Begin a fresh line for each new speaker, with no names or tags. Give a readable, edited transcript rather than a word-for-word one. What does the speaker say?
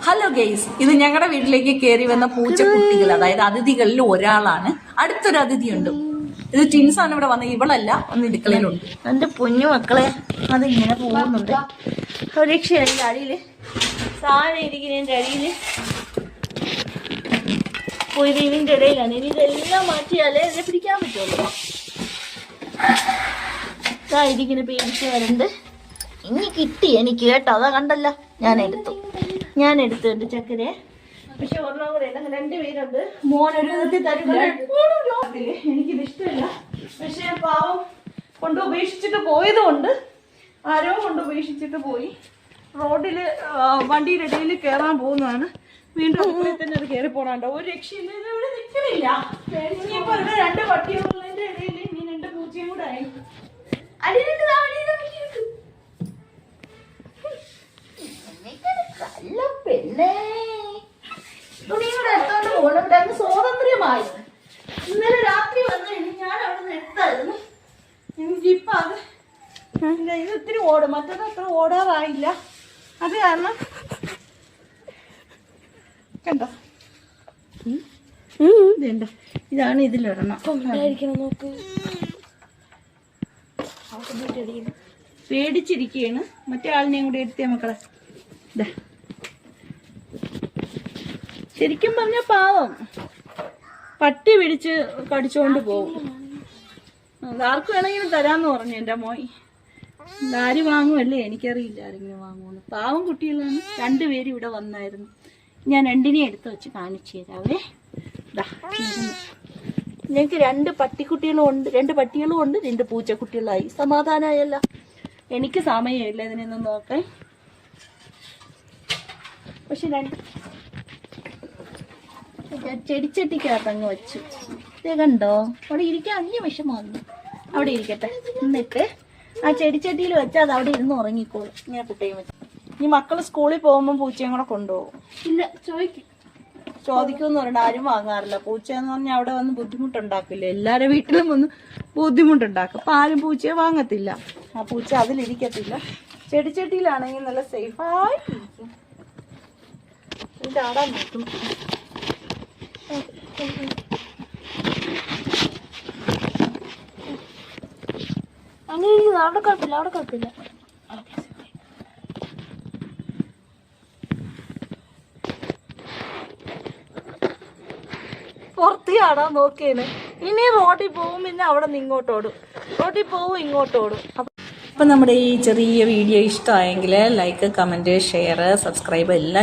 Hello guys, ഇത് ഞങ്ങളുടെ വീട്ടിലേക്ക് കയറി വന്ന പൂച്ചക്കുട്ടികൾ, അതായത് അതിഥികളിൽ ഒരാളാണ്. അടുത്തൊരു അതിഥിയുണ്ട്. ഇത് ടിൻസാണ് ഇവിടെ വന്നത്. ഇവളല്ല, ഒന്ന് ഇടുക്കളയിലുണ്ട്.
എന്റെ പൊന്നു മക്കളെ, അതിങ്ങനെ പോകുന്നുണ്ട്. ഒരു രക്ഷയില്ല. അടിയില് താഴെ ഇരിക്കുന്നതിന്റെ അടിയില് പോയി ഇതിന്റെ ഇടയിലാണ്. ഇനി ഇതെല്ലാം മാറ്റിയാലേ ഇതിനെ പിടിക്കാൻ പറ്റുള്ളൂ. ഇരിക്കുന്ന പേടിച്ച് വരണ്ട്. ഇനി കിട്ടി എനിക്ക് കേട്ടോ, അതാ കണ്ടല്ല. ഞാൻ എടുത്തു എന്റെ ചക്കരെ. പക്ഷെ ഒരെണ്ണം കൂടെ ഇല്ല, രണ്ടുപേരുണ്ട്. മോനൊരു വിധത്തിൽ തരുമ്പോൾ എനിക്കിത് ഇഷ്ടമില്ല. പക്ഷെ പാവം കൊണ്ട് ഉപേക്ഷിച്ചിട്ട് പോയതുകൊണ്ട്, ആരോ കൊണ്ട് ഉപേക്ഷിച്ചിട്ട് പോയി. റോഡില് വണ്ടിയുടെ ഇടയിൽ കയറാൻ പോകുന്നതാണ്. വീണ്ടും അടുക്കളയിൽ തന്നെ അത് കയറി പോണാണ്ടോ. ഒരു രക്ഷയില്ല, ഇത് ഇവിടെ നിൽക്കണില്ല. ഇനിയിപ്പോ ഇവിടെ രണ്ട് പട്ടികളുള്ളതിന്റെ ഇടയിൽ ഇനി രണ്ട് പൂച്ചയും കൂടെ ആയി. നല്ല പെണ്ണേ, തുണിയുടെ എടുത്തോണ്ട് പോകണം. ഇവിടെ അങ്ങ് സ്വാതന്ത്ര്യമായി. ഇന്നലെ രാത്രി വന്നു കഴിഞ്ഞ് ഞാൻ അവിടെ നിന്ന് എടുത്തായിരുന്നു. എനിക്കിപ്പോ അത് ഇത് ഒത്തിരി ഓടും, മറ്റത് അത്ര ഓടാറായില്ല. അത് കാരണം കണ്ടോ, ഇതുണ്ടോ, ഇതാണ് ഇതിലിടണം. നോക്ക്, പേടിച്ചിരിക്കുകയാണ്. മറ്റേ ആളിനെയും കൂടി എടുത്തേ മക്കളെ. ശരിക്കും പറഞ്ഞ പാവം പട്ടി പിടിച്ച് കടിച്ചോണ്ട് പോകും. ആർക്ക് വേണമെങ്കിലും തരാന്ന് പറഞ്ഞു എന്റെ മോയി. ആര് വാങ്ങുമല്ലേ എനിക്കറിയില്ല, ആരെങ്കിലും വാങ്ങുമെന്ന്. പാവം കുട്ടികളാണ്. രണ്ടുപേരും ഇവിടെ വന്നായിരുന്നു. ഞാൻ രണ്ടിനെ എടുത്ത് വെച്ച് കാണിച്ചു തരാവേ. ഞങ്ങൾക്ക് രണ്ട് പട്ടിക്കുട്ടികളും ഉണ്ട്, രണ്ട് പട്ടികളും ഉണ്ട്, രണ്ട് പൂച്ചക്കുട്ടികളായി. സമാധാനമായല്ല. എനിക്ക് സമയമില്ല ഇതിനൊന്നും നോക്കാൻ. പക്ഷെ രണ്ട് ചെടിച്ചട്ടിക്കകത്തങ്ങ് വെച്ചു. ഇത് കണ്ടോ, അവിടെ ഇരിക്കാൻ അഞ്ച് വിഷമം വന്നു. അവിടെ ഇരിക്കട്ടെ. എന്നിട്ട് ആ ചെടിച്ചട്ടിയിൽ വെച്ചാൽ അത് അവിടെ ഇരുന്ന് ഉറങ്ങിക്കോളും. ഞാൻ കുട്ടിയും വെച്ചു. ഇനി മക്കള് സ്കൂളിൽ പോകുമ്പോൾ പൂച്ചയും കൂടെ കൊണ്ടുപോകും. ഇല്ല, ചോദിക്കുമെന്ന് പറഞ്ഞിട്ട് ആരും വാങ്ങാറില്ല. പൂച്ചയെന്ന് പറഞ്ഞാൽ അവിടെ വന്ന് ബുദ്ധിമുട്ടുണ്ടാക്കില്ല. എല്ലാവരുടെ വീട്ടിലും വന്ന് ബുദ്ധിമുട്ടുണ്ടാക്കും. അപ്പം ആരും പൂച്ചയെ വാങ്ങത്തില്ല. ആ പൂച്ച അതിലിരിക്കത്തില്ല. ചെടിച്ചട്ടിയിലാണെങ്കിൽ നല്ല സേഫായിട്ടിരിക്കും. ചാടാൻ നോക്കും. അങ്ങനെ അവിടെ കുഴപ്പമില്ല, അവിടെ കുഴപ്പമില്ല. പുറത്ത് ചാടാൻ നോക്കിയേന്. ഇനി റോഡിൽ പോവും, പിന്നെ അവിടെ നിന്ന് ഇങ്ങോട്ടോടും. റോഡിൽ പോവും, ഇങ്ങോട്ടോടും.
അപ്പം നമ്മുടെ ഈ ചെറിയ വീഡിയോ ഇഷ്ടമായെങ്കിൽ ലൈക്ക്, കമൻറ്റ്, ഷെയർ, സബ്സ്ക്രൈബ് എല്ലാം